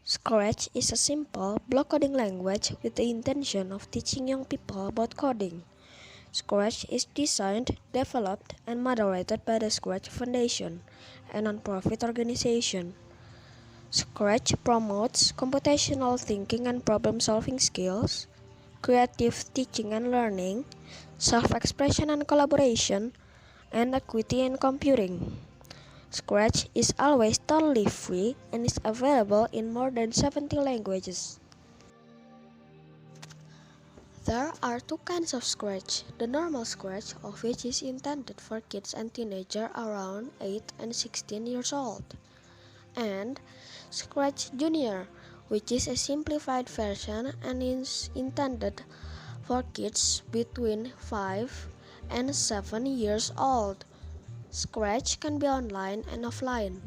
Scratch is a simple block coding language with the intention of teaching young people about coding. Scratch is designed, developed, and moderated by the Scratch Foundation, a non-profit organization. Scratch promotes computational thinking and problem-solving skills, creative teaching and learning, self-expression and collaboration, and equity in computing. Scratch is always totally free and is available in more than 70 languages. There are two kinds of Scratch. The normal Scratch, of which is intended for kids and teenagers around 8 and 16 years old, and Scratch Junior, which is a simplified version and is intended for kids between 5 and 7 years old. Scratch can be online and offline.